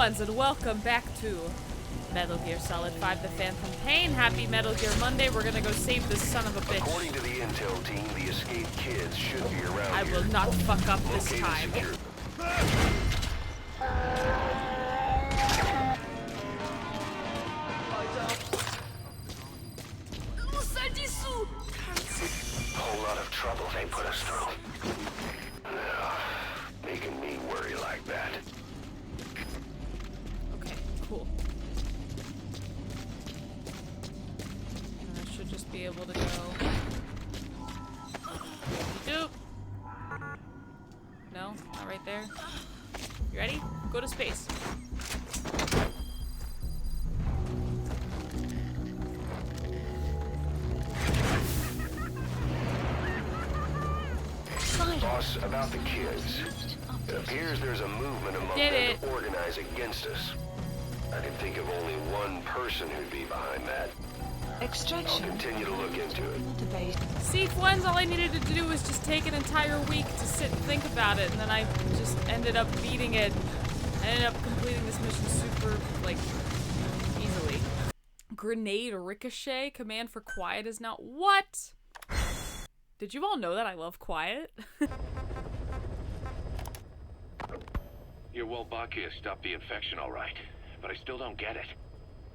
ones, and welcome back to Metal Gear Solid 5 The Phantom Pain. Happy Metal Gear Monday. We're gonna go save this son of a bitch. According to the intel team, the escaped kids should be around I will not fuck up this time. Whole lot of trouble they put us through. Making me worry like that. Okay, cool. I should just be able to go. Doop. No, not right there. You ready? Go to space. Boss, about the kids. It appears there's a movement among them to organize against us. I can think of only one person who'd be behind that. Extraction. I'll continue to look into it. See, once all I needed to do was just take an entire week to sit and think about it, and then I just ended up beating it. I ended up completing this mission super, like, easily. Grenade ricochet. Command for quiet is now... What? Did you all know that I love quiet? Your Wolbachia stopped the infection all right, but I still don't get it.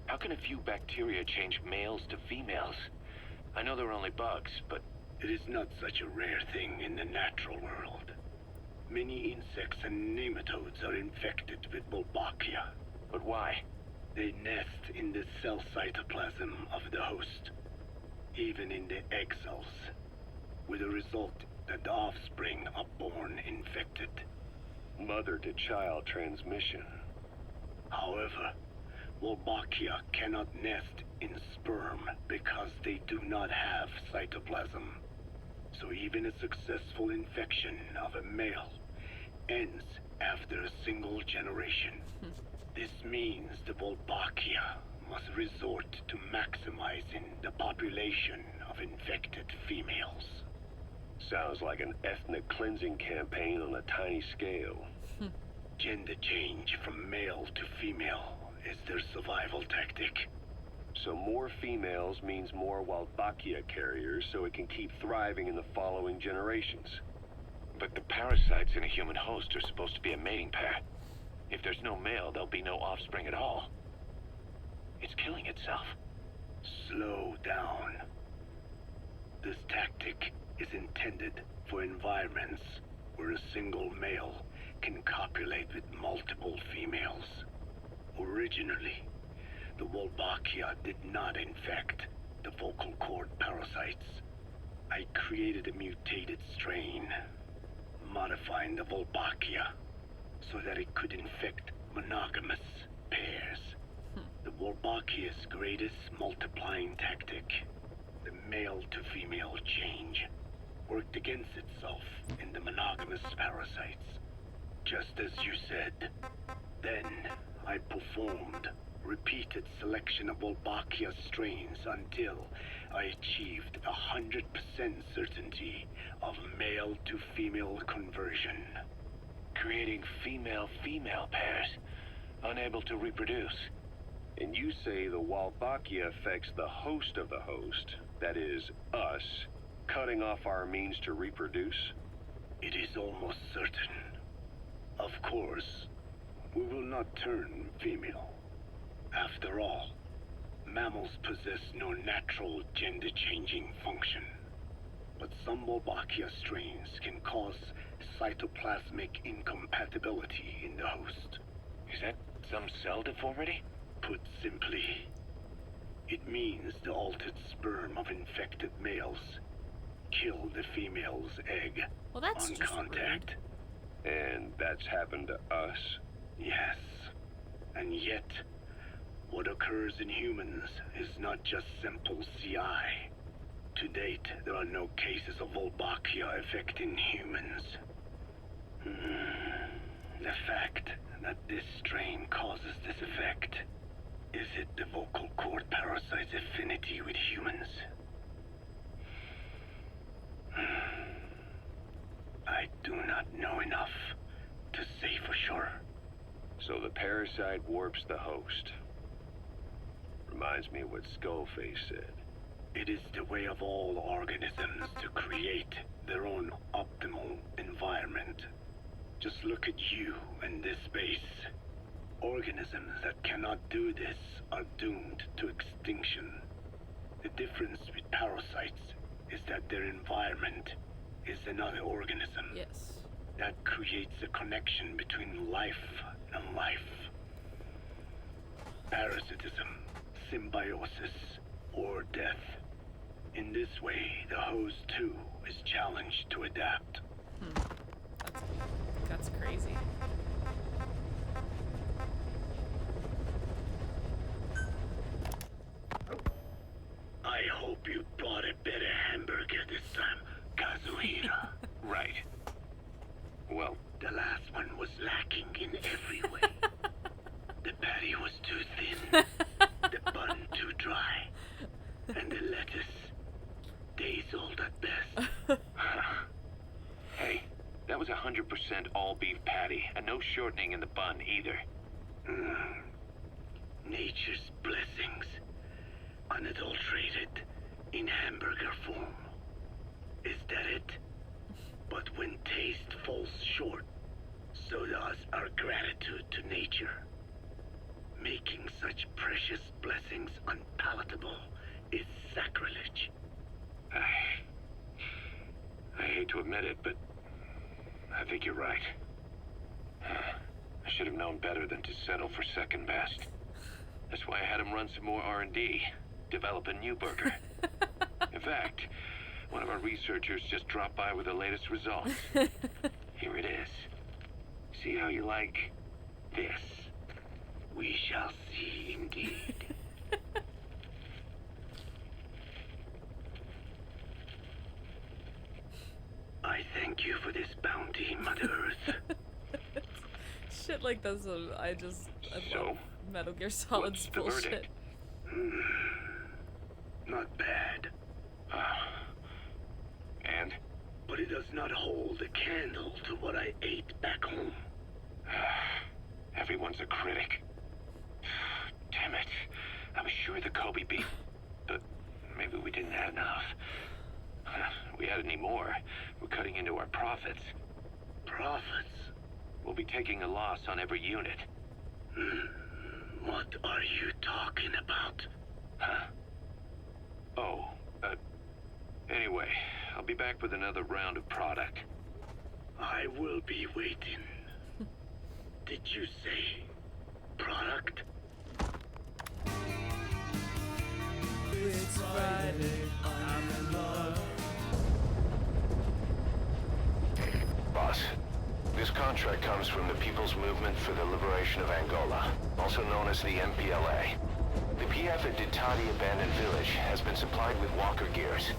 How can a few bacteria change males to females? I know they're only bugs, but... It is not such a rare thing in the natural world. Many insects and nematodes are infected with Wolbachia. But why? They nest in the cell cytoplasm of the host, even in the egg cells, with the result that the offspring are born infected. Mother-to-child transmission. However, Wolbachia cannot nest in sperm because they do not have cytoplasm. So even a successful infection of a male ends after a single generation. This means the Wolbachia must resort to maximizing the population of infected females. Sounds like an ethnic cleansing campaign on a tiny scale. Gender change from male to female is their survival tactic. So more females means more Wolbachia carriers, so it can keep thriving in the following generations. But the parasites in a human host are supposed to be a mating pair. If there's no male, there'll be no offspring at all. It's killing itself. Slow down. This tactic is intended for environments where a single male can copulate with multiple females. Originally, the Wolbachia did not infect the vocal cord parasites. I created a mutated strain, modifying the Wolbachia so that it could infect monogamous pairs. The Wolbachia's greatest multiplying tactic, the male-to-female change, worked against itself in the monogamous parasites. Just as you said. Then, I performed repeated selection of Wolbachia strains until I achieved 100% certainty of male-to-female conversion. Creating female-female pairs, unable to reproduce. And you say the Wolbachia affects the host of the host, that is, us, cutting off our means to reproduce? It is almost certain. Of course, we will not turn female. After all, mammals possess no natural gender-changing function. But some Wolbachia strains can cause cytoplasmic incompatibility in the host. Is that some cell deformity? Put simply, it means the altered sperm of infected males kill the female's egg on contact. Rude. And that's happened to us? Yes. And yet, what occurs in humans is not just simple CI. To date, there are no cases of Wolbachia affecting humans. The fact that this strain causes this effect, is it the vocal cord parasite's affinity with humans? I do not know enough to say for sure. So the parasite warps the host. Reminds me of what Skullface said. It is the way of all organisms to create their own optimal environment. Just look at you and this space. Organisms that cannot do this are doomed to extinction. The difference with parasites is that their environment is another organism. Yes. That creates a connection between life and life. Parasitism, symbiosis, or death. In this way, the host too is challenged to adapt. That's crazy. I hope you bought a better hamburger this time, Kazuhira. Right. Well, The last one was lacking in every way. The patty was too thin, the bun too dry, and the lettuce days old at best. hey, that was 100% all beef patty, and no shortening in the bun either. Nature's blessings, unadulterated, in hamburger form. Is that it? But when taste falls short, so does our gratitude to nature. Making such precious blessings unpalatable is sacrilege. I hate to admit it, but I think you're right. I should have known better than to settle for second best. That's why I had him run some more R&D, develop a new burger. In fact, one of our researchers just dropped by with the latest results. Here it is. See how you like this? We shall see indeed. I thank you for this bounty, Mother Earth. Shit like this, I So, love Metal Gear Solid's what's the bullshit. verdict? Not bad, And? but it does not hold a candle to what I ate back home. Everyone's a critic. Damn it. I was sure the Kobe beef, but maybe we didn't have enough. If we had any more, we're cutting into our profits. Profits? We'll be taking a loss on every unit. What are you talking about? Huh? Oh, anyway, I'll be back with another round of product. I will be waiting. Did you say product? It's Friday, I'm in love. Boss, this contract comes from the People's Movement for the Liberation of Angola, also known as the MPLA. The PF at Ditati Abandoned Village has been supplied with walker gears.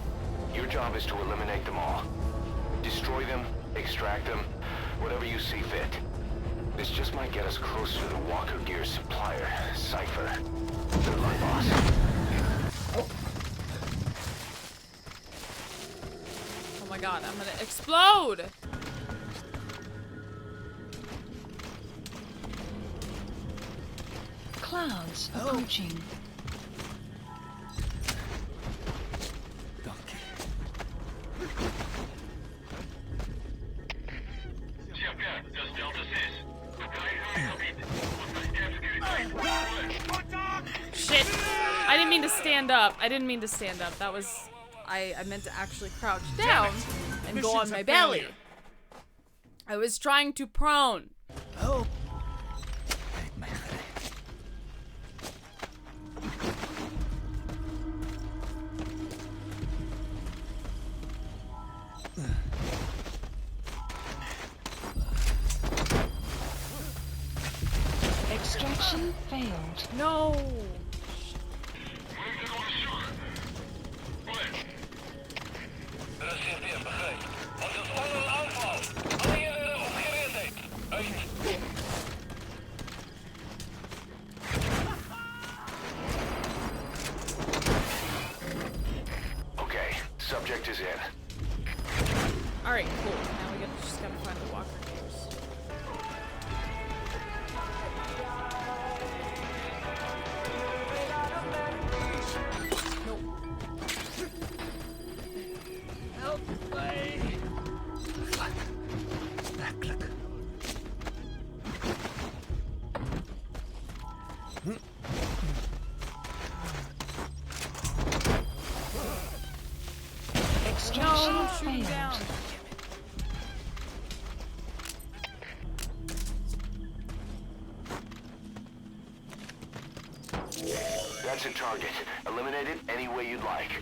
Your job is to eliminate them all. Destroy them, extract them, whatever you see fit. This just might get us closer to the walker gear supplier, Cypher. Good luck, boss. Oh my god, I'm gonna explode! Clouds approaching. Shit! I didn't mean to stand up. I didn't mean to stand up. That was... I meant to actually crouch down and go on my belly. I was trying to prone. Oh. Extraction failed. No! Okay, subject is in. Alright, cool. Now we just gotta find the walker gears. Extraction No, don't shoot him failed. down. That's a target. Eliminate it any way you'd like.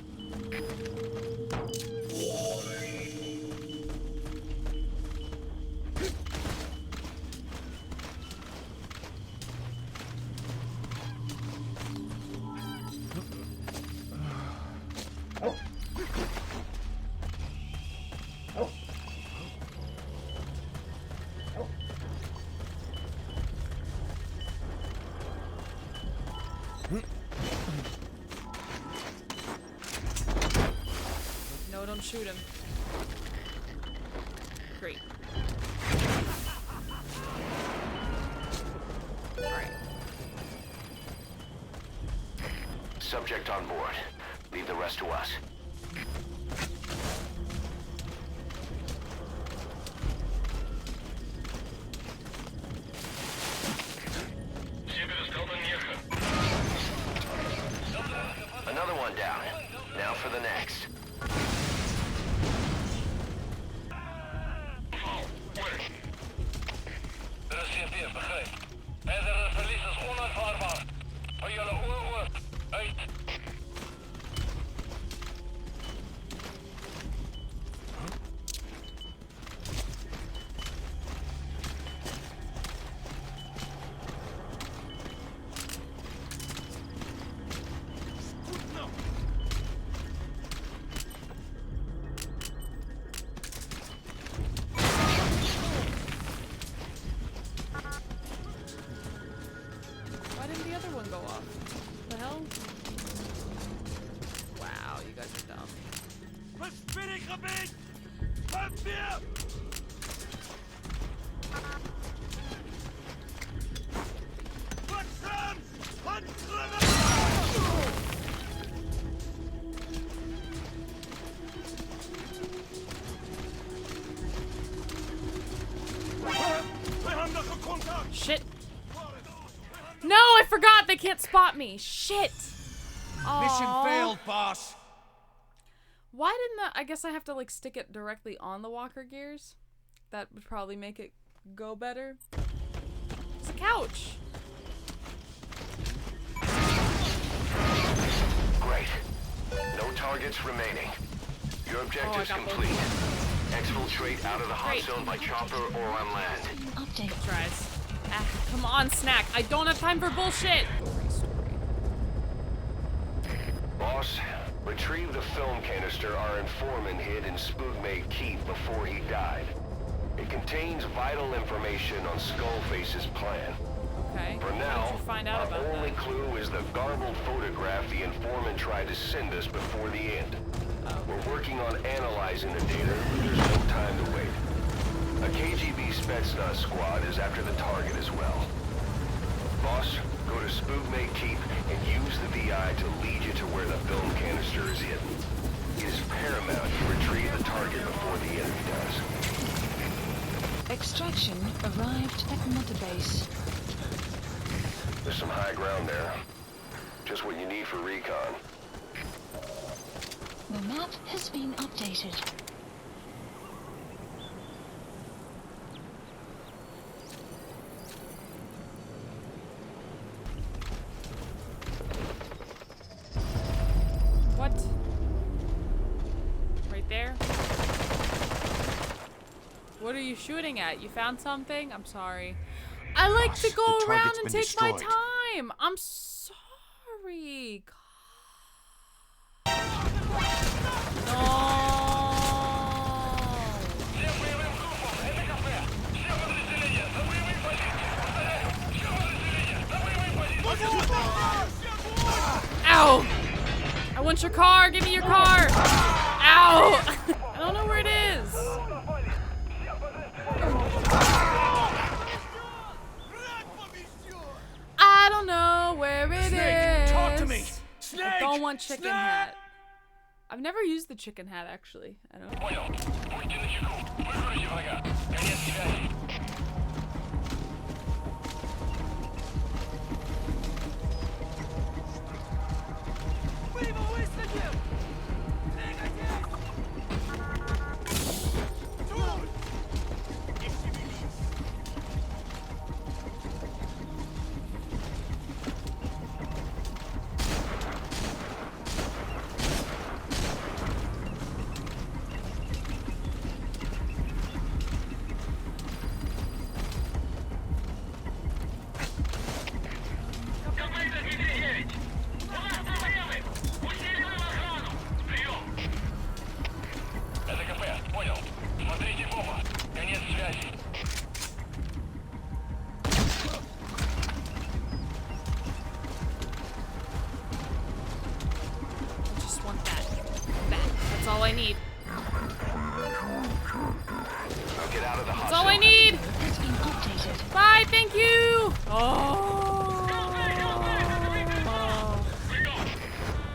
No, don't shoot him. Great. Alright. Subject on board. Leave the rest to us. Another one down. Now for the next. Why didn't the other one go off? The hell? Wow, you guys are dumb. Shit. No, I forgot they can't spot me. Shit. Mission Aw. failed, boss. Why didn't I guess I have to like stick it directly on the walker gears? That would probably make it go better. It's a couch. Great. No targets remaining. Your objective's got both. complete. Exfiltrate out of the hot Great. zone by chopper or on land. Update. Tries. Ah, come on, Snack. I don't have time for bullshit. Boss, retrieve the film canister our informant hid in Spookmate Keep before he died. It contains vital information on Skullface's plan. Okay. For What now, did you find out our about only that? clue is the garbled photograph the informant tried to send us before the end. Oh. We're working on analyzing the data, but there's no time to wait. A KGB Spetsnaz squad is after the target as well. Boss, go to Spookmate Keep and use the VI to lead you to where the film canister is hidden. It is paramount you retrieve the target before the enemy does. Extraction arrived at Mother Base. There's some high ground there. Just what you need for recon. The map has been updated. What? Right there? What are you shooting at? You found something? I'm sorry. I like to go the around target's and been take my destroyed. time. I'm sorry. Ow! I want your car. Give me your car. Ow! I don't know where it is. I don't know where it is. Snake, talk to me. Snake, I don't want chicken Snake! hat. I've never used the chicken hat actually. I don't. Понял. Смотрите в оба. Конец связи. I just want that. That. That's all I need. Now get out of the hot That's all I zone. need! Has been updated. Bye, thank you! Oh.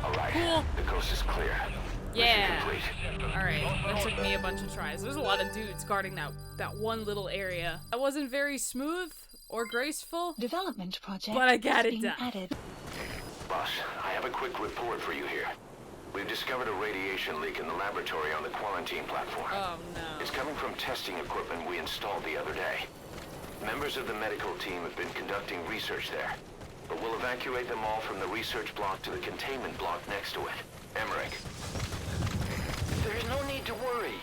All right. Cool. The coast is clear. Yeah. Mission complete. Alright, that took me a bunch of tries. There's a lot of dudes guarding that one little area. That wasn't very smooth or graceful, Development project but I got has it been done. added. Boss, I have a quick report for you here. We've discovered a radiation leak in the laboratory on the quarantine platform. Oh no. It's coming from testing equipment we installed the other day. Members of the medical team have been conducting research there, but we'll evacuate them all from the research block to the containment block next to it. Emmerich. There's no need to worry.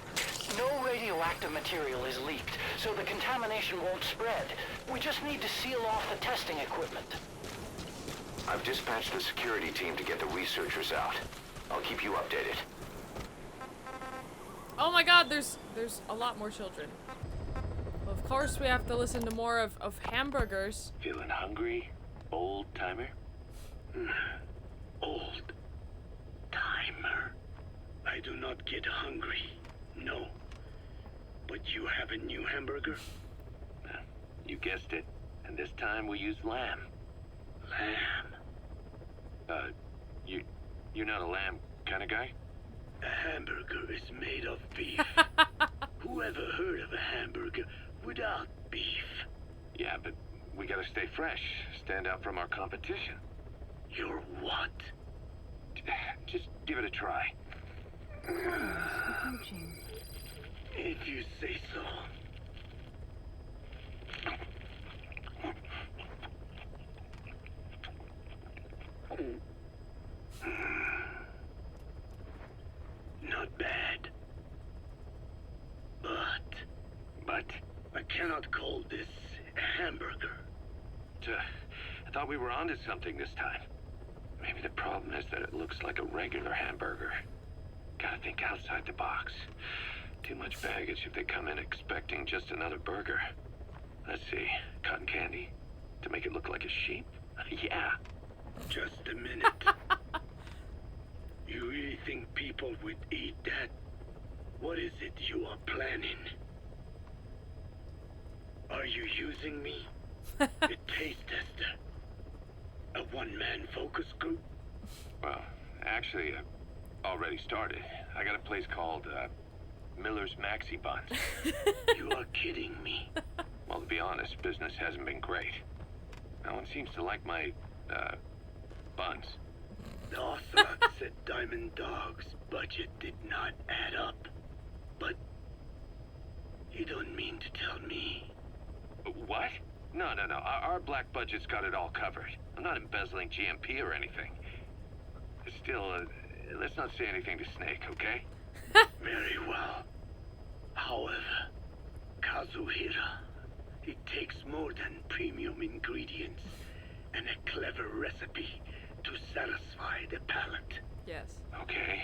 No radioactive material is leaked, so the contamination won't spread. We just need to seal off the testing equipment. I've dispatched the security team to get the researchers out. I'll keep you updated. Oh my god, there's a lot more children. Well, of course we have to listen to more of hamburgers. Feeling hungry, old timer? Old timer. I do not get hungry. No. But you have a new hamburger? You guessed it. And this time we used lamb. Lamb. You're not a lamb kind of guy? A hamburger is made of beef. Who ever heard of a hamburger without beef? Yeah, but we gotta stay fresh. Stand out from our competition. You're what? Just give it a try. If you say so. Not bad. But I cannot call this a hamburger. I thought we were onto something this time. Maybe the problem is that it looks like a regular hamburger. Gotta think outside the box. Too much baggage if they come in expecting just another burger. Let's see, cotton candy? To make it look like a sheep? Yeah. Just a minute. You really think people would eat that? What is it you are planning? Are you using me? A taste tester? A one-man focus group? Well, actually, already started. I got a place called, Miller's Maxi Buns. You are kidding me. Well, to be honest, business hasn't been great. No one seems to like my, buns. The Ocelot said Diamond Dog's budget did not add up. But you don't mean to tell me. What? No. Our black budget's got it all covered. I'm not embezzling GMP or anything. Still, let's not say anything to Snake, okay? Very well. However, Kazuhira, it takes more than premium ingredients and a clever recipe to satisfy the palate. Yes. Okay.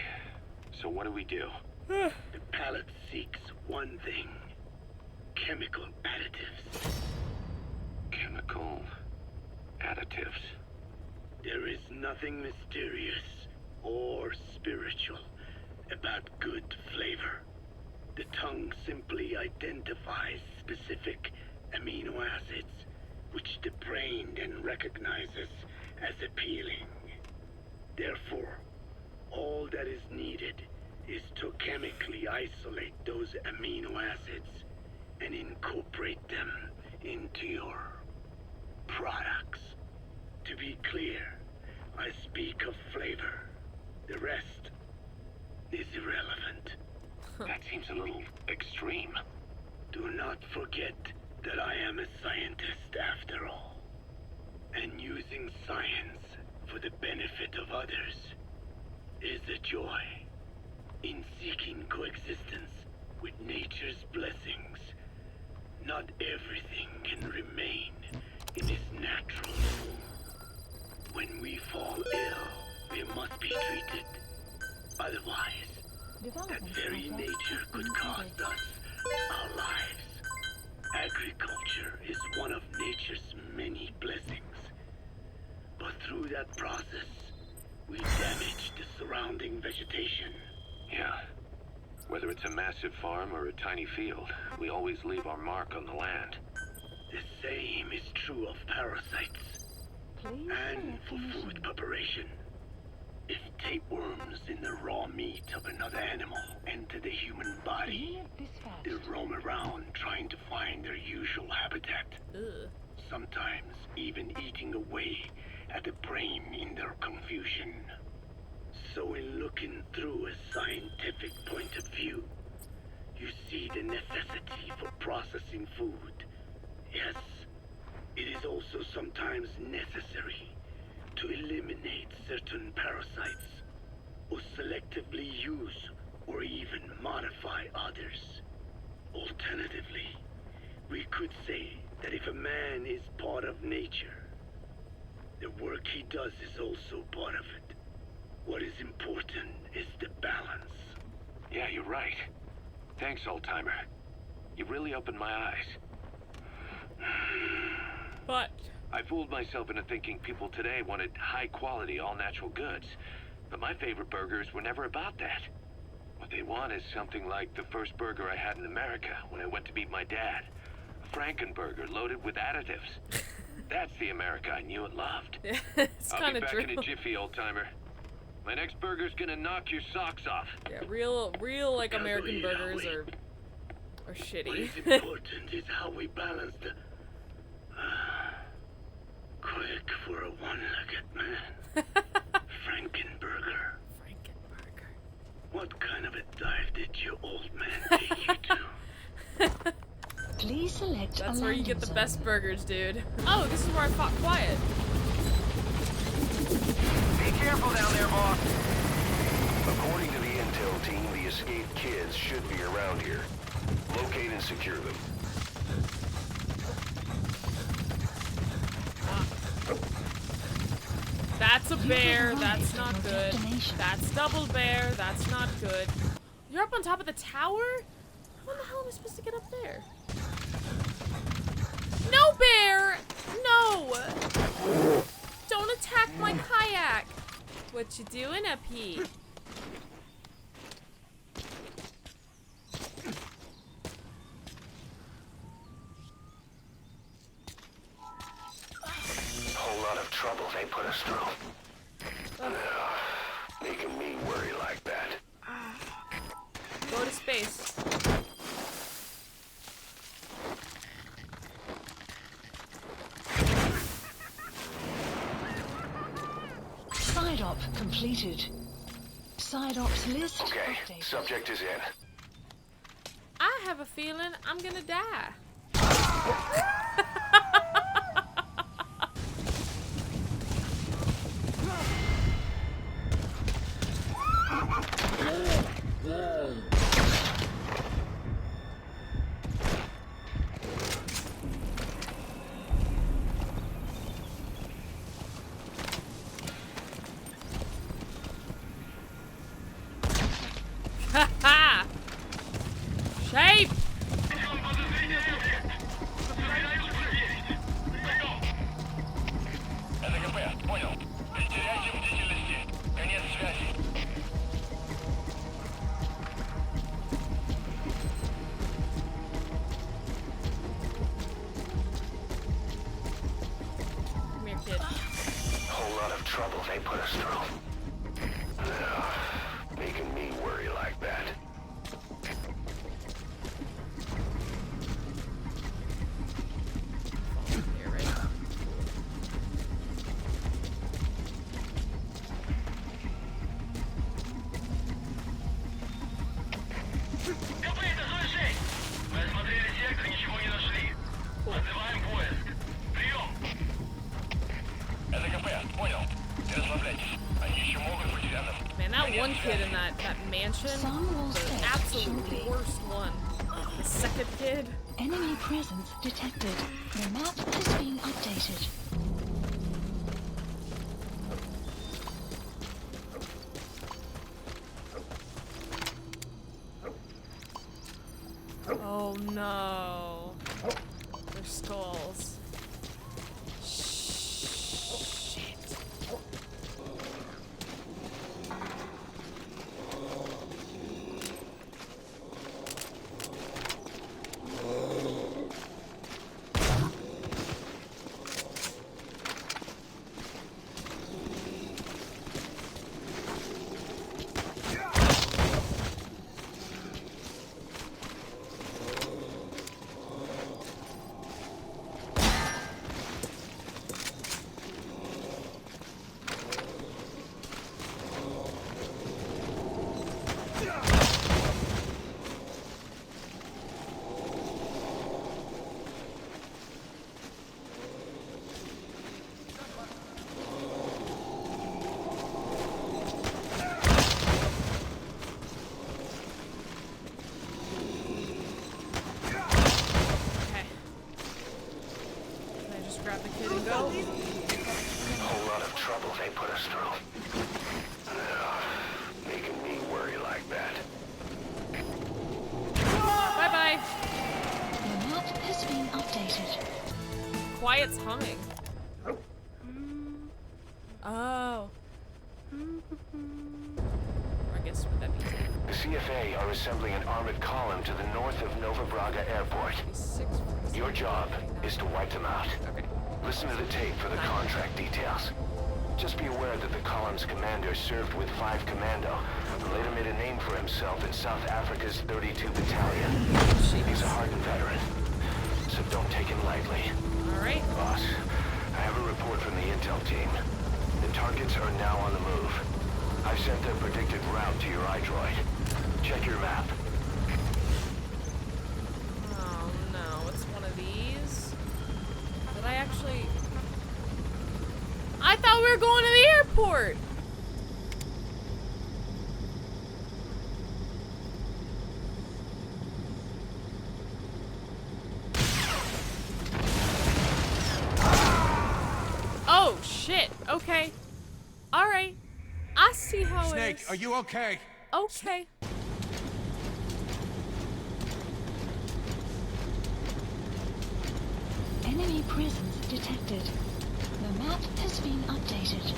So what do we do? The palate seeks one thing. Chemical additives. Chemical additives. There is nothing mysterious or spiritual about good flavor. The tongue simply identifies specific amino acids, which the brain then recognizes as appealing. Therefore, all that is needed is to chemically isolate those amino acids and incorporate them into your products. To be clear, I speak of flavor. The rest is irrelevant. That seems a little extreme. Do not forget that I am a scientist after all. And using science for the benefit of others is a joy. In seeking coexistence with nature's blessings, not everything can remain in its natural form. When we fall ill, we must be treated. Otherwise, that very nature could cost us our lives. Agriculture is one of nature's many blessings. But through that process, we damage the surrounding vegetation. Yeah. Whether it's a massive farm or a tiny field, we always leave our mark on the land. The same is true of parasites and for food preparation. If tapeworms in the raw meat of another animal enter the human body, they roam around trying to find their usual habitat. Ugh. Sometimes even eating away at the brain in their confusion. So in looking through a scientific point of view, you see the necessity for processing food. Yes, it is also sometimes necessary to eliminate certain parasites, or selectively use or even modify others. Alternatively, we could say that if a man is part of nature, the work he does is also part of it. What is important is the balance. Yeah, you're right. Thanks, old-timer. You really opened my eyes. But I fooled myself into thinking people today wanted high-quality, all-natural goods. But my favorite burgers were never about that. What they want is something like the first burger I had in America when I went to meet my dad. A Frankenburger loaded with additives. That's the America I knew and loved. it's I'll kind be of back in a true. jiffy, old-timer. My next burger's gonna knock your socks off. Yeah, real like American Yeah, burgers are What shitty. is important is how we balance the... quick for a one-legged man. Frankenburger. Frankenburger. What kind of a dive did your old man take you to? Please select That's a where you landing get the zone. best burgers, dude. Oh, this is where I fought Quiet. Be careful down there, boss. According to the intel team, the escaped kids should be around here. Locate and secure them. That's a bear. arrived That's at not your good. destination. That's double bear. That's not good. You're up on top of the tower? How in the hell am I supposed to get up there? No, bear! No! Don't attack my kayak! What you doing up here? Whole lot of trouble they put us through. Making me worry like that. Go to space. Side op completed. Side ops list Okay, updated. subject is in. I have a feeling I'm gonna die. Ha! Shape! СГП, понял. Не теряйте бдительности. Конец связи. Come here, kid. Whole lot of trouble they put us through. Making me worry like that. Here, right? КП, это 46. Мы осмотрели сектор, ничего не нашли. Отзываем поиск. Прием. СГП, понял. Не расслабляйтесь. Они еще могут быть рядом. Man, that one kid in that mansion, Some will the fit absolute shortly. worst one. The second kid. Enemy presence detected. The map is being updated. Oh no. They're skulls. Shit. Whole lot of trouble they put us through. Making me worry like that. Bye-bye. The map has been updated. Quiet's humming. Oh. I guess would that be The CFA are assembling an armored column to the north of Nova Braga Airport. 6? Your job is to wipe them out. Okay. Listen to the tape for the contract details. Just be aware that the column's commander served with 5 Commando and later made a name for himself in South Africa's 32 Battalion. He's a hardened veteran, so don't take him lightly. Alright. Boss, I have a report from the intel team. The targets are now on the move. I've sent their predicted route to your iDroid. Check your map. Oh no, it's one of these. Did I actually... I thought we were going to the airport! Oh, shit. Okay. Alright. I see how Snake, it is. are you okay? Okay. Enemy presence detected. The map has been updated.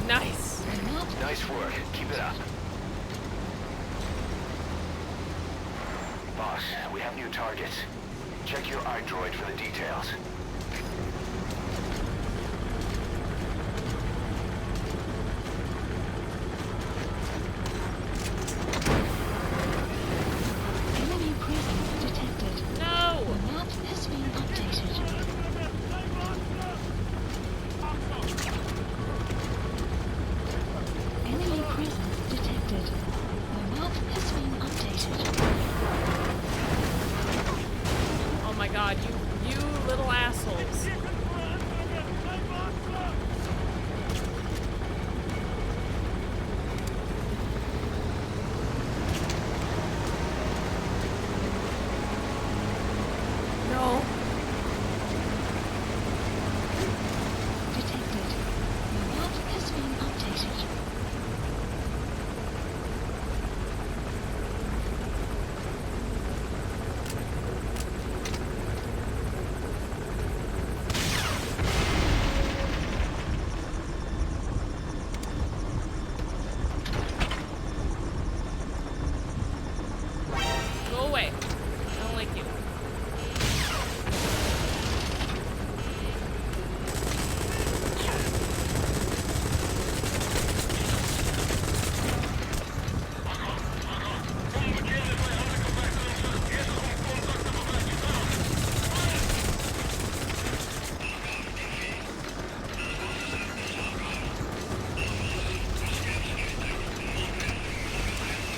Nice. The map Nice work. Keep it up. Boss, we have new targets. Check your iDroid for the details. enemy presence detected. No! The map has been updated. Enemy presence detected. The map has been updated. Oh my god, you little assholes. No. Detected. The map has been updated. Go away. I don't like you.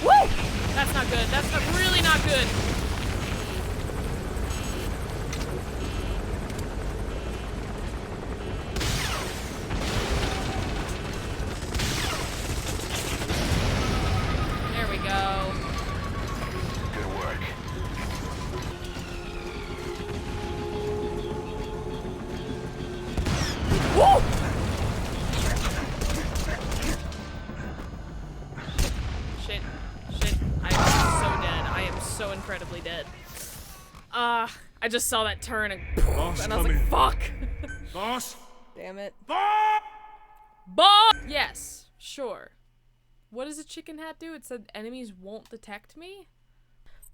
Woo! That's not good. That's not, really not good. There we go. Good work. Woo! I just saw that turn and, Boss, and I was come like, in. fuck. Boss? Damn it. Boss! Boss! Yes, sure. What does a chicken hat do? It said enemies won't detect me?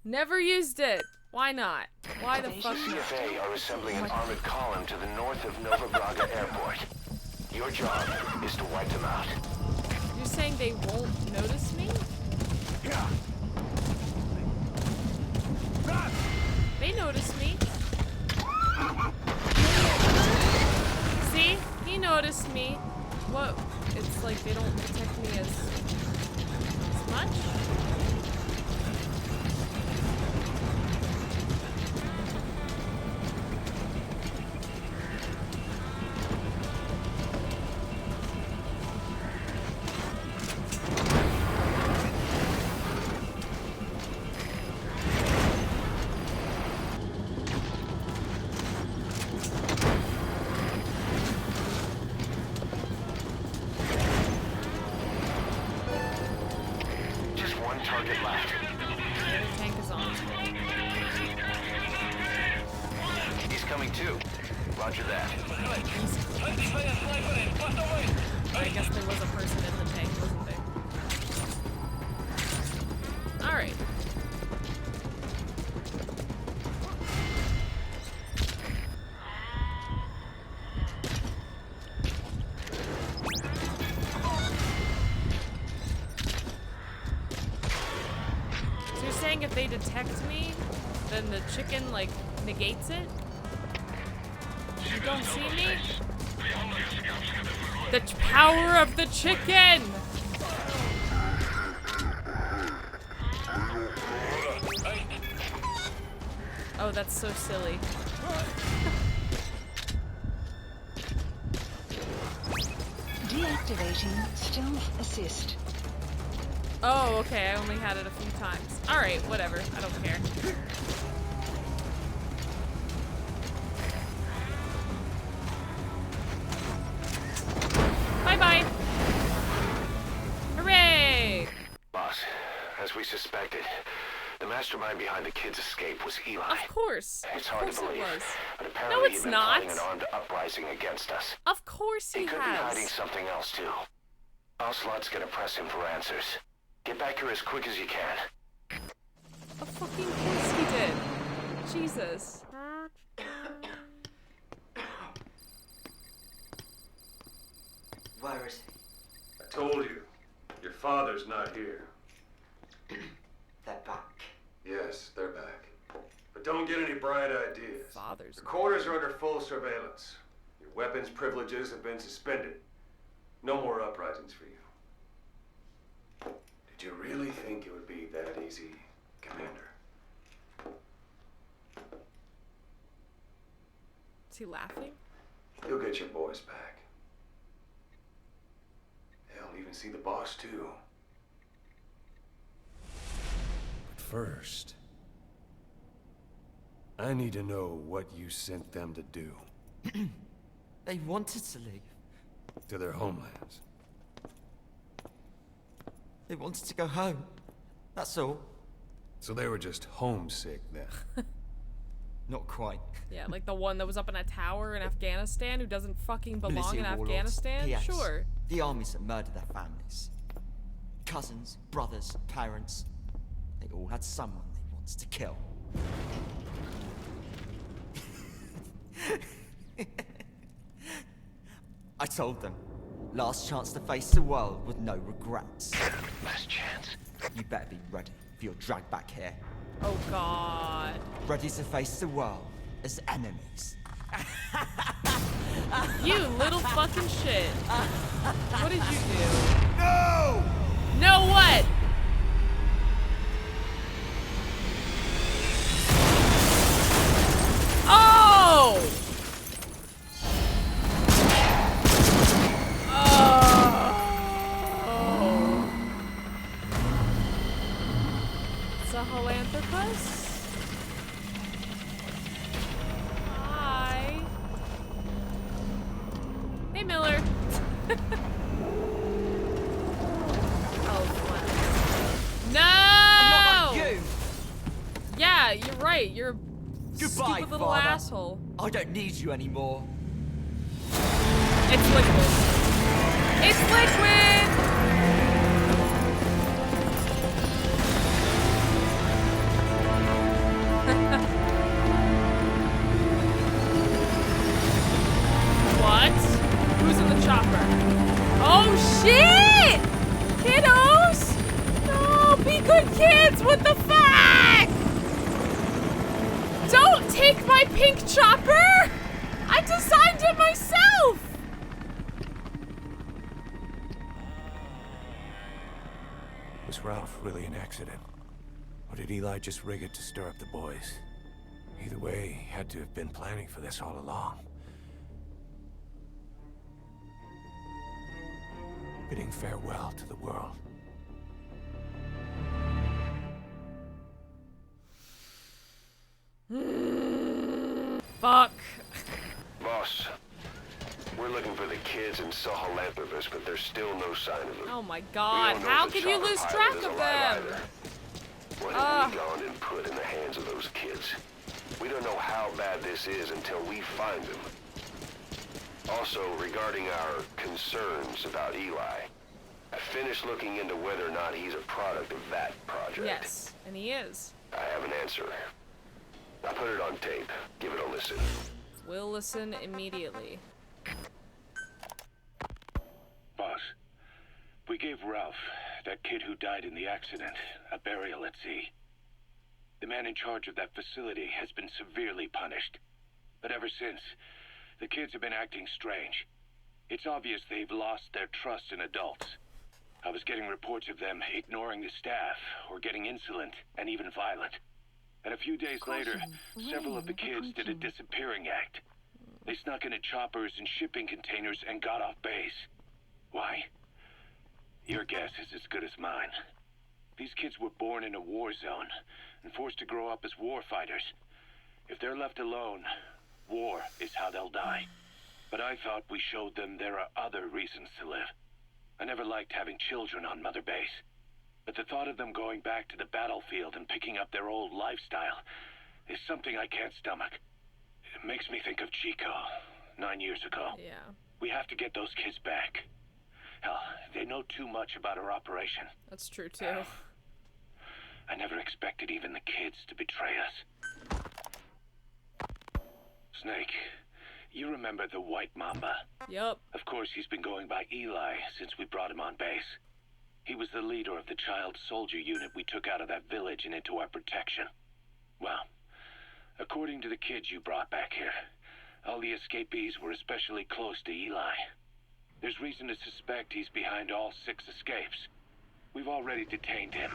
Never used it. Why not? Why the fuck not? CFA are assembling an armored column to the north of Nova Braga Airport. Your job is to wipe them out. You're saying they won't notice me? Yeah. They noticed me. See? He noticed me. What? It's like they don't detect me as much? Just one target left. The tank is on. He's coming too. Roger that. I guess there was a person in the tank, wasn't there? Alright. So you're saying if they detect me, then the chicken, like, negates it? You don't see me? The power of the chicken! Oh, that's so silly. Deactivating stealth assist. Oh, okay, I only had it a few times. Alright, whatever. I don't care. Bye-bye! Hooray! Boss, as we suspected, the mastermind behind the kid's escape was Eli. Of course. It's Of hard course to it believe, was. but apparently No, he's it's been not. planning an armed uprising against us. Of course he He could be hiding has. something else too. Ocelot's gonna press him for answers. Get back here as quick as you can. Of fucking course he did. Jesus. Where is he? I told you, your father's not here. They're back. Yes, they're back. But don't get any bright ideas. Fathers. The quarters are under full surveillance. Your weapons privileges have been suspended. No more uprisings for you. Did you really think it would be that easy, Commander? Is he laughing? You'll get your boys back. Hell, even see the boss too. But first, I need to know what you sent them to do They wanted to leave. to their homelands. They wanted to go home. That's all. So they were just homesick then. Not quite. Yeah, like the one that was up in a tower in Afghanistan who doesn't fucking belong Militia in warlords, Afghanistan? PAs, Sure. The armies that murdered their families. Cousins, brothers, parents. They all had someone they wanted to kill. I told them, last chance to face the world with no regrets. Last chance. You better be ready for your drag back here. Oh god. Ready to face the world as enemies. You little fucking shit. What did you do? No! No what? Oh! Oh. Sahelanthropus? Hi. Hey, Miller. Oh, fun. No! I'm not like you! Yeah, you're right. You're a Goodbye, Stupid little Father. asshole. I don't need you anymore. It's liquid. It's liquid! What? Who's in the chopper? Oh shit! Kiddos! No, be good kids! What the fuck? Don't take my pink chopper! I designed it myself! Was Ralph really an accident? Or did Eli just rig it to stir up the boys? Either way, he had to have been planning for this all along. Bidding farewell to the world. Fuck. Boss, we're looking for the kids in Sahelanthropus, but there's still no sign of them. Oh my We god, don't know how if the can you chopper lose pilot track is of alive them? either. What have we gone and put in the hands of those kids? We don't know how bad this is until we find them. Also, regarding our concerns about Eli, I finished looking into whether or not he's a product of that project. Yes, and he is. I have an answer. I put it on tape. Give it a listen. We'll listen immediately. Boss, we gave Ralph, that kid who died in the accident, a burial at sea. The man in charge of that facility has been severely punished. But ever since, the kids have been acting strange. It's obvious they've lost their trust in adults. I was getting reports of them ignoring the staff, or getting insolent, and even violent. And a few days later, several of the kids did a disappearing act. They snuck into choppers and shipping containers and got off base. Why? Your guess is as good as mine. These kids were born in a war zone and forced to grow up as war fighters. If they're left alone, war is how they'll die. But I thought we showed them there are other reasons to live. I never liked having children on Mother Base. But the thought of them going back to the battlefield and picking up their old lifestyle is something I can't stomach. It makes me think of Chico, 9 years ago. Yeah. We have to get those kids back. Hell, they know too much about our operation. That's true too. I never expected even the kids to betray us. Snake, you remember the White Mamba? Yup. Of course, he's been going by Eli since we brought him on base. He was the leader of the child soldier unit we took out of that village and into our protection. Well, according to the kids you brought back here, all the escapees were especially close to Eli. There's reason to suspect he's behind all 6 escapes. We've already detained him.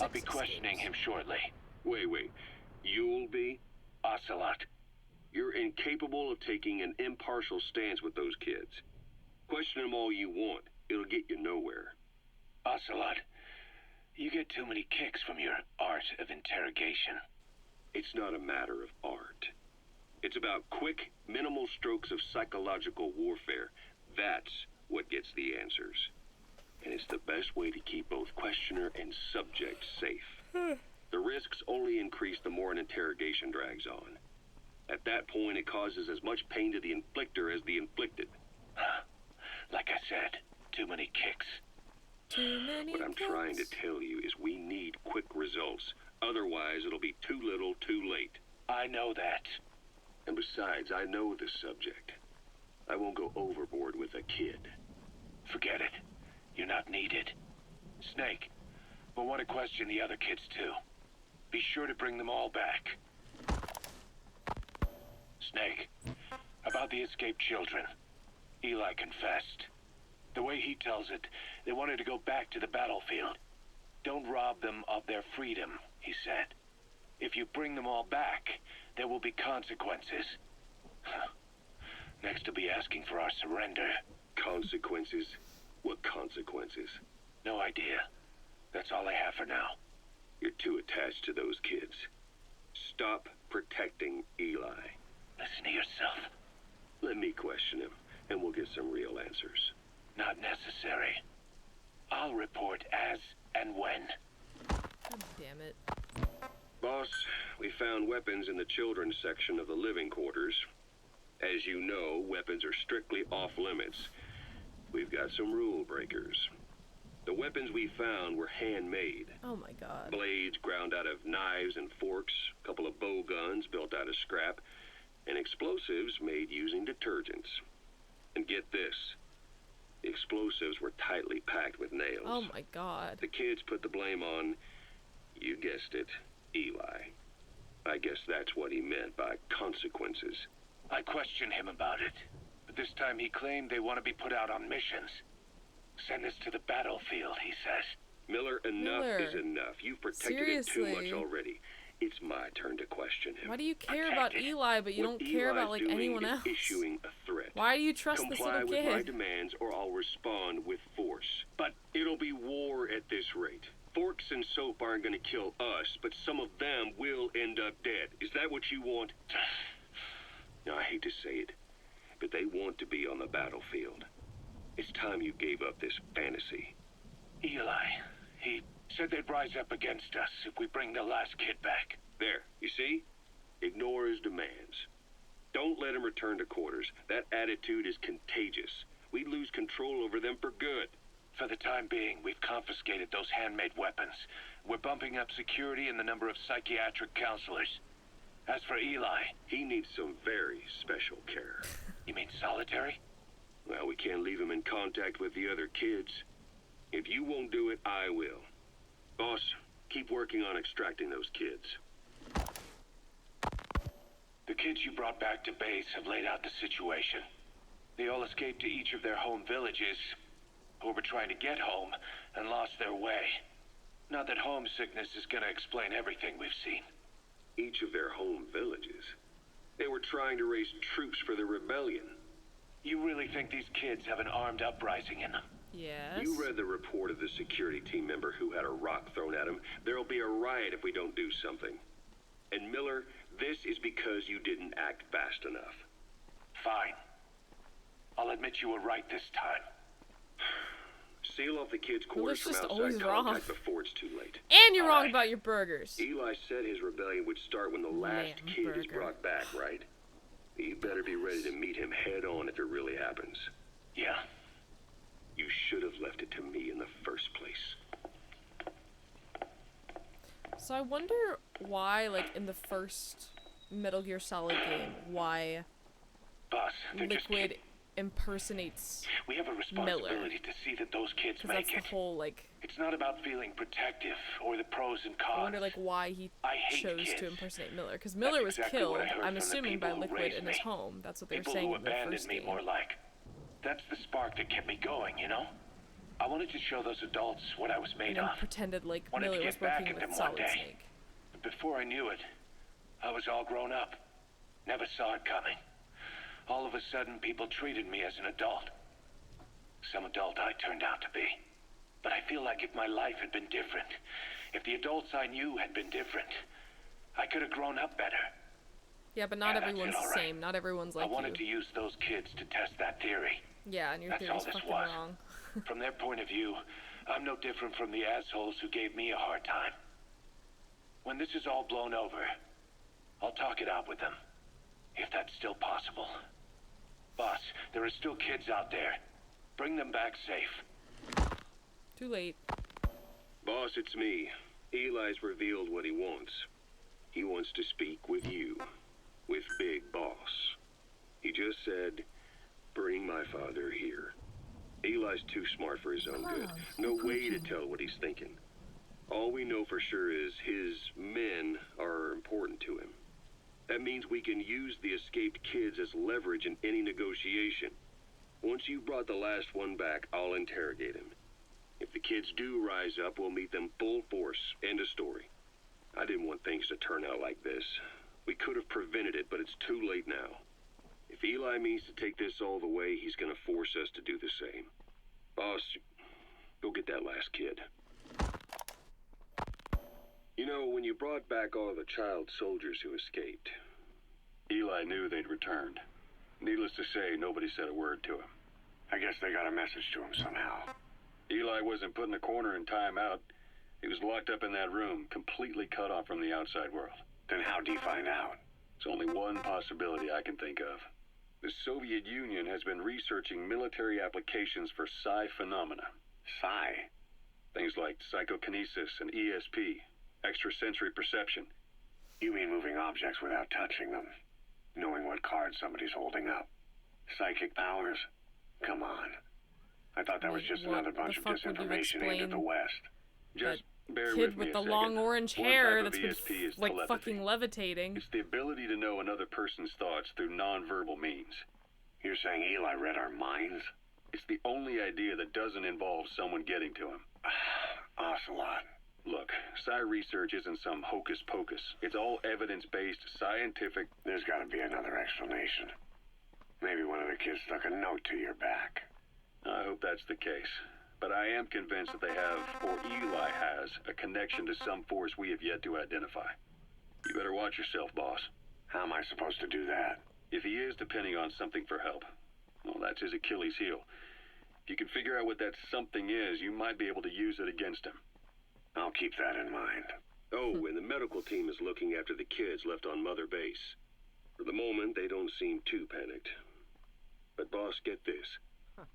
I'll be questioning him shortly. Wait. You'll be? Ocelot. You're incapable of taking an impartial stance with those kids. Question them all you want. It'll get you nowhere. Ocelot, you get too many kicks from your art of interrogation. It's not a matter of art. It's about quick, minimal strokes of psychological warfare. That's what gets the answers. And it's the best way to keep both questioner and subject safe. The risks only increase the more an interrogation drags on. At that point, it causes as much pain to the inflictor as the inflicted. Like I said, too many kicks. Too many What I'm kicks. trying to tell you is we need quick results. Otherwise, it'll be too little, too late. I know that. And besides, I know the subject. I won't go overboard with a kid. Forget it. You're not needed. Snake, we'll want to question the other kids too. Be sure to bring them all back. Snake, about the escaped children. Eli confessed. The way he tells it, they wanted to go back to the battlefield. Don't rob them of their freedom, he said. If you bring them all back, there will be consequences. Next to be asking for our surrender. Consequences? What consequences? No idea. That's all I have for now. You're too attached to those kids. Stop protecting Eli. Listen to yourself. Let me question him, and we'll get some real answers. Not necessary. I'll report as and when. God damn it. Boss, we found weapons in the children's section of the living quarters. As you know, weapons are strictly off limits. We've got some rule breakers. The weapons we found were handmade. Oh my god. Blades ground out of knives and forks, a couple of bow guns built out of scrap, and explosives made using detergents. And get this, the explosives were tightly packed with nails. Oh my god. The kids put the blame on, you guessed it, Eli. I guess that's what he meant by consequences. I questioned him about it, but this time he claimed they want to be put out on missions. Send us to the battlefield, he says. Miller, enough Miller. is enough. You've protected it too much Seriously. already. It's my turn to question him. Why do you care about Protected. Eli, but you What don't care about Eli's like doing anyone is else? issuing a threat. Why do you trust this Comply little with my kid? demands or I'll respond with force. But it'll be war at this rate. Forks and soap aren't gonna kill us, but some of them will end up dead. Is that what you want? Now, I hate to say it, but they want to be on the battlefield. It's time you gave up this fantasy. Eli, he said they'd rise up against us if we bring the last kid back. There, you see? Ignore his demands. Don't let him return to quarters. That attitude is contagious. We'd lose control over them for good. For the time being, we've confiscated those handmade weapons. We're bumping up security and the number of psychiatric counselors. As for Eli, He needs some very special care. you mean solitary? Well, we can't leave him in contact with the other kids. If you won't do it, I will. Boss, keep working on extracting those kids. The kids you brought back to base have laid out the situation. They all escaped to each of their home villages, or were trying to get home, and lost their way. Not that homesickness is gonna explain everything we've seen. Each of their home villages. They were trying to raise troops for the rebellion. You really think these kids have an armed uprising in them? Yes. You read the report of the security team member who had a rock thrown at him. There'll be a riot if we don't do something. And Miller, this is because you didn't act fast enough. Fine. I'll admit you were right this time. Seal off the kids' quarters from just outside always wrong. contact before it's too late. And you're All wrong right. about your burgers. Eli said his rebellion would start when the last Lamb kid is burger. brought back, right? You better be ready to meet him head on if it really happens. Yeah. You should have left it to me in the first place. So I wonder why, like, in the first Metal Gear Solid game, why Boss, they're just Liquid kidding. impersonates, We have a responsibility to see that those kids because that's make the it. whole, like, It's not about feeling protective or the pros and I cons. wonder, like, why he I hate chose kids. to impersonate Miller. Because Miller was exactly killed, what I heard I'm from the assuming, by people who Liquid raised in his me. home. That's what they were People saying who in the abandoned first me, game. more like. That's the spark that kept me going, you know? I wanted to show those adults what I was And made then of. pretended like Wanted to Miller get was back working at with them one Solid day. Snake. But before I knew it, I was all grown up. Never saw it coming. All of a sudden, people treated me as an adult. Some adult I turned out to be. But I feel like if my life had been different, if the adults I knew had been different, I could have grown up better. Yeah, but not Yeah, that's everyone's it, the all right. same. Not everyone's I like wanted you. to use those kids to test that theory. Yeah, and your That's all theory's this fucking was. wrong. From their point of view, I'm no different from the assholes who gave me a hard time. When this is all blown over, I'll talk it out with them. If that's still possible. Boss, there are still kids out there. Bring them back safe. Too late. Boss, it's me. Eli's revealed what he wants. He wants to speak with you. With Big Boss. He just said, bring my father here. Eli's too smart for his own good. No way to tell what he's thinking. All we know for sure is his men are important to him. That means we can use the escaped kids as leverage in any negotiation. Once you've brought the last one back, I'll interrogate him. If the kids do rise up, we'll meet them full force. End of story. I didn't want things to turn out like this. We could have prevented it, but it's too late now. If Eli means to take this all the way, he's gonna force us to do the same. Boss, go get that last kid. You know, when you brought back all the child soldiers who escaped, Eli knew they'd returned. Needless to say, nobody said a word to him. I guess they got a message to him somehow. Eli wasn't put in a corner in time out. He was locked up in that room, completely cut off from the outside world. Then how'd he find out? It's only one possibility I can think of. The Soviet Union has been researching military applications for psi phenomena. Psi? Things like psychokinesis and ESP, extrasensory perception. You mean moving objects without touching them? Knowing what cards somebody's holding up? Psychic powers? Come on. I thought that was just What another bunch the of fuck would you disinformation aimed at explain the West. Just bear Kid with me with a the second. long orange One hair type of that's been ESP is like telepathy. fucking levitating. It's the ability to know another person's thoughts through nonverbal means. You're saying Eli read our minds? It's the only idea that doesn't involve someone getting to him. Ocelot. Look, psi research isn't some hocus pocus. It's all evidence-based, scientific. There's gotta be another explanation. Maybe one of the kids stuck a note to your back. I hope that's the case. But I am convinced that they have, or Eli has, a connection to some force we have yet to identify. You better watch yourself, boss. How am I supposed to do that? If he is depending on something for help, well, that's his Achilles heel. If you can figure out what that something is, you might be able to use it against him. I'll keep that in mind. Oh, and the medical team is looking after the kids left on Mother Base. For the moment, they don't seem too panicked. But boss, get this.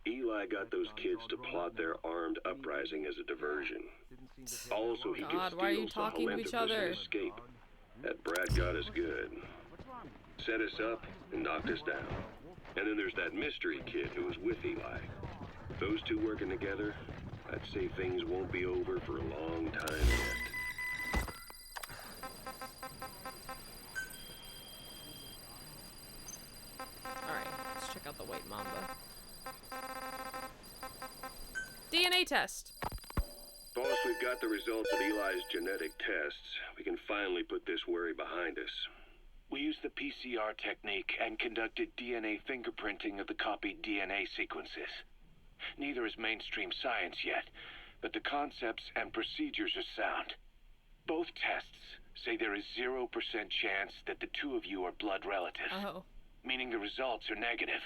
Eli got those kids to plot their armed uprising as a diversion. Also, he God, could why are you steal talking to each Sahelanthropus other? and escape. That Brad got us good. Set us up and knocked us down. And then there's that mystery kid who was with Eli. Those two working together, I'd say things won't be over for a long time yet. Alright, let's check out the white mamba. DNA test. Boss, we've got the results of Eli's genetic tests. We can finally put this worry behind us. We used the PCR technique and conducted DNA fingerprinting of the copied DNA sequences. Neither is mainstream science yet, but the concepts and procedures are sound. Both tests say there is 0% chance that the two of you are blood relatives, Oh. meaning the results are negative.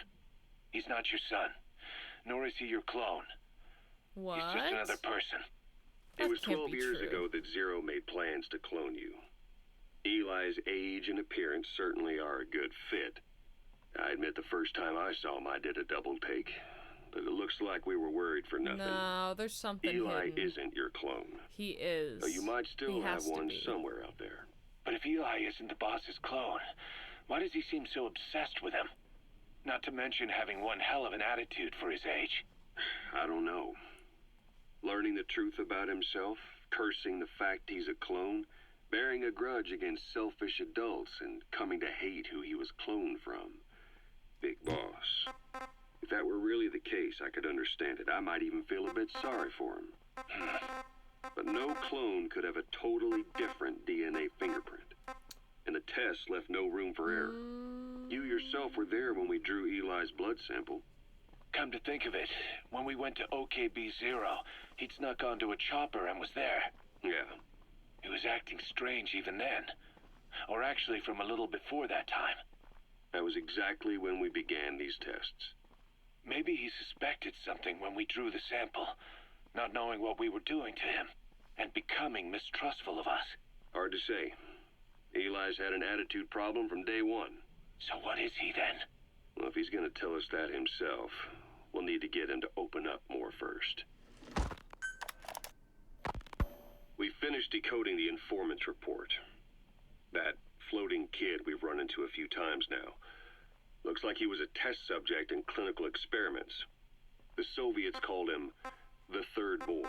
He's not your son, nor is he your clone. What? He's just another person. That It was can't 12 be years true. ago that Zero made plans to clone you. Eli's age and appearance certainly are a good fit. I admit the first time I saw him, I did a double take. But it looks like we were worried for nothing. No, there's something Eli hidden. isn't your clone. He is. Though you might still He have has to one be. somewhere out there. But if Eli isn't the boss's clone, why does he seem so obsessed with him? Not to mention having one hell of an attitude for his age. I don't know. Learning the truth about himself, cursing the fact he's a clone, bearing a grudge against selfish adults, and coming to hate who he was cloned from. Big boss. If that were really the case, I could understand it. I might even feel a bit sorry for him. But no clone could have a totally different DNA fingerprint. And the test left no room for error. You yourself were there when we drew Eli's blood sample. Come to think of it, when we went to OKB-0, he'd snuck onto a chopper and was there. Yeah. He was acting strange even then. Or actually from a little before that time. That was exactly when we began these tests. Maybe he suspected something when we drew the sample, not knowing what we were doing to him, and becoming mistrustful of us. Hard to say. Eli's had an attitude problem from day one. So what is he then? Well, if he's going to tell us that himself, we'll need to get him to open up more first. We finished decoding the informant's report. That floating kid we've run into a few times now. Looks like he was a test subject in clinical experiments. The Soviets called him the Third Boy.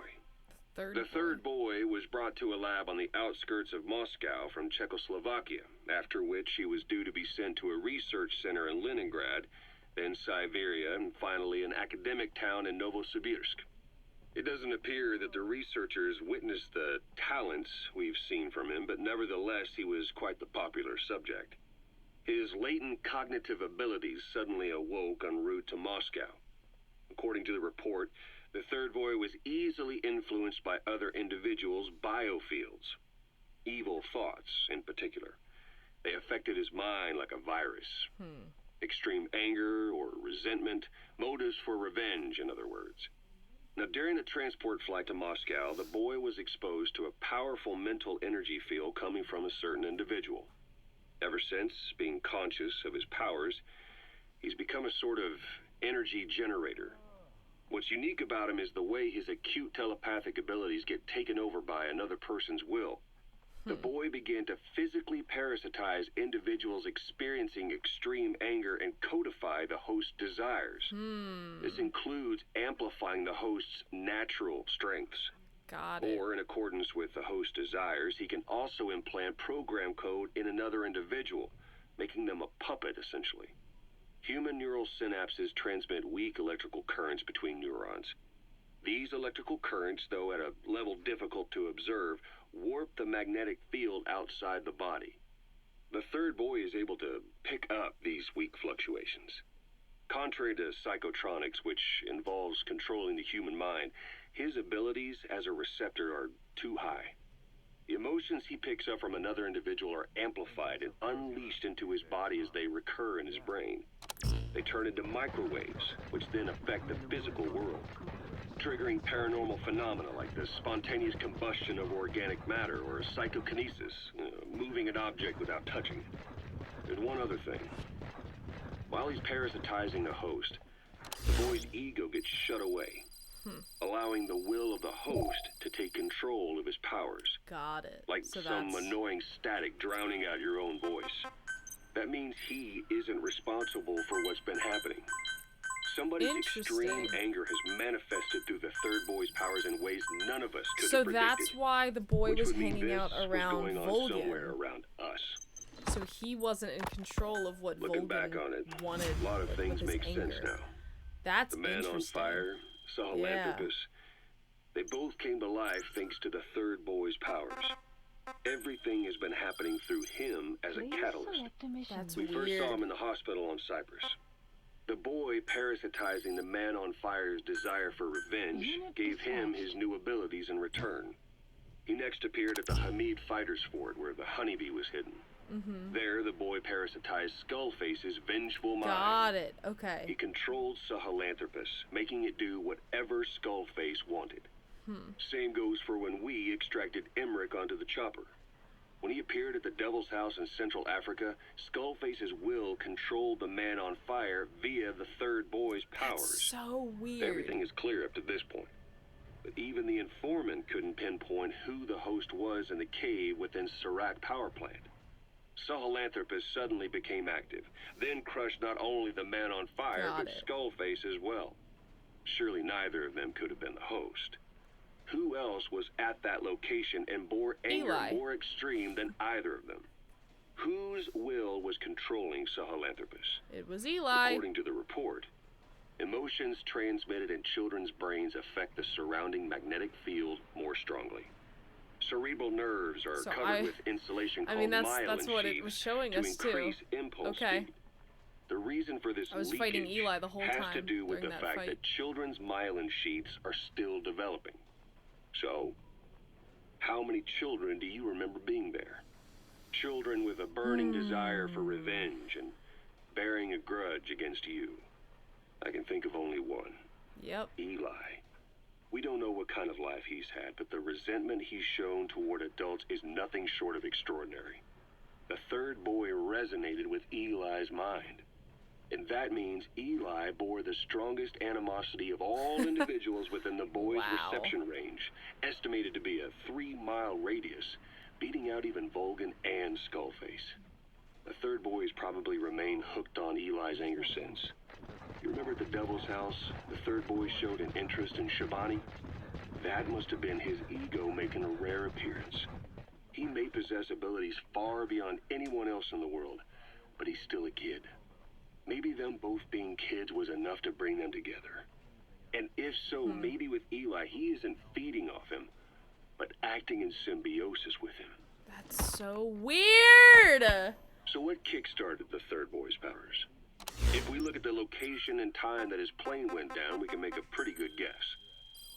The third boy was brought to a lab on the outskirts of Moscow from Czechoslovakia, after which he was due to be sent to a research center in Leningrad, then Siberia, and finally an academic town in Novosibirsk. It doesn't appear that the researchers witnessed the talents we've seen from him, but nevertheless he was quite the popular subject. His latent cognitive abilities suddenly awoke en route to Moscow. According to the report, the third boy was easily influenced by other individuals' biofields. Evil thoughts, in particular. They affected his mind like a virus. Extreme anger or resentment, motives for revenge, in other words. Now, during the transport flight to Moscow, the boy was exposed to a powerful mental energy field coming from a certain individual. Ever since, being conscious of his powers, he's become a sort of energy generator. What's unique about him is the way his acute telepathic abilities get taken over by another person's will. The boy began to physically parasitize individuals experiencing extreme anger and codify the host's desires. This includes amplifying the host's natural strengths. Got it. Or, in accordance with the host's desires, he can also implant program code in another individual, making them a puppet, essentially. Human neural synapses transmit weak electrical currents between neurons. These electrical currents, though at a level difficult to observe, warp the magnetic field outside the body. The third boy is able to pick up these weak fluctuations. Contrary to psychotronics, which involves controlling the human mind, his abilities as a receptor are too high. The emotions he picks up from another individual are amplified and unleashed into his body as they recur in his brain. They turn into microwaves, which then affect the physical world, triggering paranormal phenomena like the spontaneous combustion of organic matter or psychokinesis, moving an object without touching it. There's one other thing. While he's parasitizing the host, the boy's ego gets shut away, allowing the will of the host to take control of his powers. Got it. Like So some that's... annoying static drowning out your own voice. That means he isn't responsible for what's been happening. Somebody's extreme Interesting. anger has manifested through the third boy's powers in ways none of us could So have predicted. that's why the boy which was would mean hanging this out was around going on somewhere Volgan. around us. So he wasn't in control of what Looking Volgan back on it, wanted a lot of with things his make anger. sense now. That's The man on interesting. fire, Sahelanthropus, they both came to life thanks to the third boy's powers. Everything has been happening through him as a Please catalyst. select a mission. That's We first weird. saw him in the hospital on Cyprus. The boy parasitizing the man on fire's desire for revenge Unit gave him dispatched. his new abilities in return. He next appeared at the Hamid Fighters Fort where the honeybee was hidden. There, the boy parasitized Skullface's vengeful mind. Got it. He Okay. controlled Sahelanthropus, making it do whatever Skullface wanted. Same goes for when we extracted Emmerich onto the chopper. When he appeared at the Devil's House in Central Africa, Skullface's will controlled the man on fire via the third boy's powers. That's so weird. Everything is clear up to this point. But even the informant couldn't pinpoint who the host was in the cave within Serac power plant. Sahelanthropus suddenly became active, then crushed not only the man on fire, Got but it. Skullface as well. Surely neither of them could have been the host. Who else was at that location and bore anger Eli. more extreme than either of them? Whose will was controlling Sahelanthropus? It was Eli. According to the report, emotions transmitted in children's brains affect the surrounding magnetic field more strongly. Cerebral nerves are So covered with insulation I called mean, myelin that's what it sheaths was showing to us, too. increase impulse Okay. speed. The reason for this I was fighting leakage Eli the whole has to time do with the during that fact fight. that children's myelin sheaths are still developing. So, how many children do you remember being there? Children with a burning desire for revenge and bearing a grudge against you. I can think of only one. Yep. Eli. We don't know what kind of life he's had, but the resentment he's shown toward adults is nothing short of extraordinary. The third boy resonated with Eli's mind. And that means Eli bore the strongest animosity of all individuals within the boy's Wow. reception range, estimated to be a 3-mile radius, beating out even Volgan and Skullface. The third boy has probably remained hooked on Eli's anger since. You remember at the Devil's House, the third boy showed an interest in Shabani? That must have been his ego making a rare appearance. He may possess abilities far beyond anyone else in the world, but he's still a kid. Maybe them both being kids was enough to bring them together. And if so, maybe with Eli, he isn't feeding off him, but acting in symbiosis with him. That's so weird. So what kickstarted the third boy's powers? If we look at the location and time that his plane went down, we can make a pretty good guess.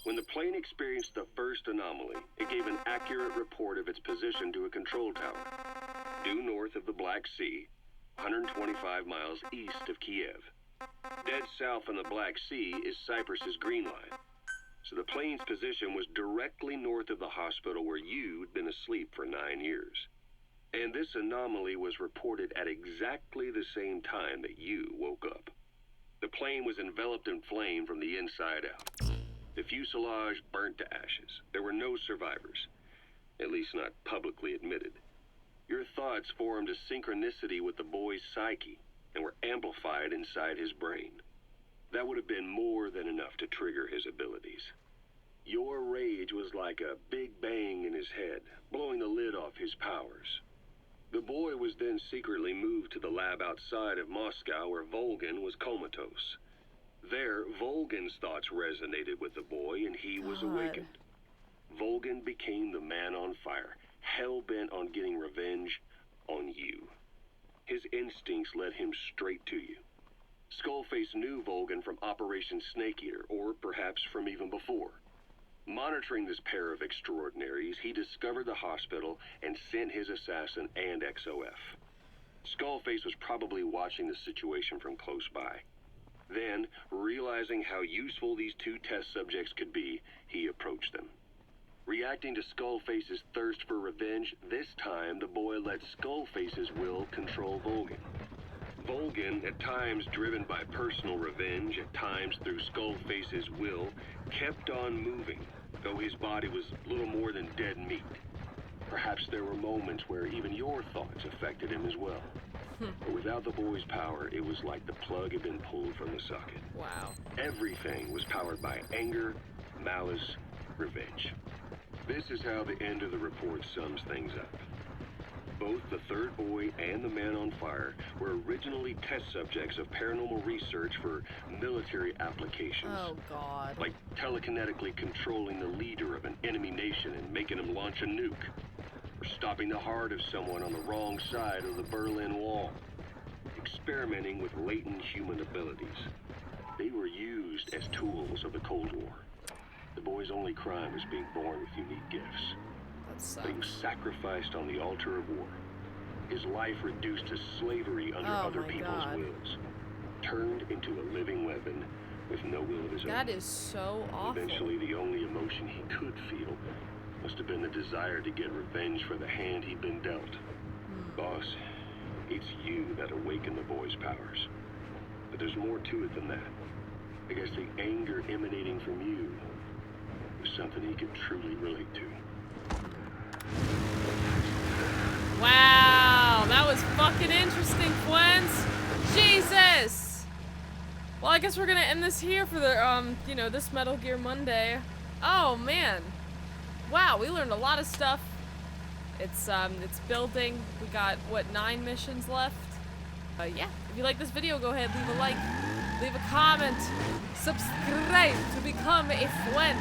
When the plane experienced the first anomaly, it gave an accurate report of its position to a control tower, due north of the Black Sea, 125 miles east of Kiev. Dead south on the Black Sea is Cyprus's Green Line. So the plane's position was directly north of the hospital where you'd been asleep for 9 years. And this anomaly was reported at exactly the same time that you woke up. The plane was enveloped in flame from the inside out. The fuselage burnt to ashes. There were no survivors, at least not publicly admitted. Your thoughts formed a synchronicity with the boy's psyche and were amplified inside his brain. That would have been more than enough to trigger his abilities. Your rage was like a big bang in his head, blowing the lid off his powers. The boy was then secretly moved to the lab outside of Moscow where Volgin was comatose. There, Volgin's thoughts resonated with the boy and he was awakened. Volgin became the man on fire, hell-bent on getting revenge on you. His instincts led him straight to you. Skullface knew Volgin from Operation Snake Eater, or perhaps from even before. Monitoring this pair of extraordinaries, he discovered the hospital and sent his assassin and XOF. Skullface was probably watching the situation from close by. Then, realizing how useful these two test subjects could be, he approached them. Reacting to Skullface's thirst for revenge, this time the boy let Skullface's will control Volgin. Volgin, at times driven by personal revenge, at times through Skullface's will, kept on moving, though his body was little more than dead meat. Perhaps there were moments where even your thoughts affected him as well. But without the boy's power, it was like the plug had been pulled from the socket. Wow. Everything was powered by anger, malice, revenge. This is how the end of the report sums things up. Both the third boy and the man on fire were originally test subjects of paranormal research for military applications. Oh, God. Like telekinetically controlling the leader of an enemy nation and making him launch a nuke. Or stopping the heart of someone on the wrong side of the Berlin Wall. Experimenting with latent human abilities. They were used as tools of the Cold War. The boy's only crime was being born with unique gifts. That But he was sucks. sacrificed on the altar of war. His life reduced to slavery under Oh other my people's God. wills. Turned into a living weapon with no will of his own. That is so awful. Eventually, the only emotion he could feel must have been the desire to get revenge for the hand he'd been dealt. Boss, it's you that awakened the boy's powers. But there's more to it than that. I guess the anger emanating from you was something he could truly relate to. Wow, that was fucking interesting, Flens. Jesus. Well, I guess we're gonna end this here for the, you know, this Metal Gear Monday. Oh, man. Wow, we learned a lot of stuff. It's building. We got, what, 9 missions left? Yeah, if you like this video, go ahead, leave a like, leave a comment, subscribe to become a friend.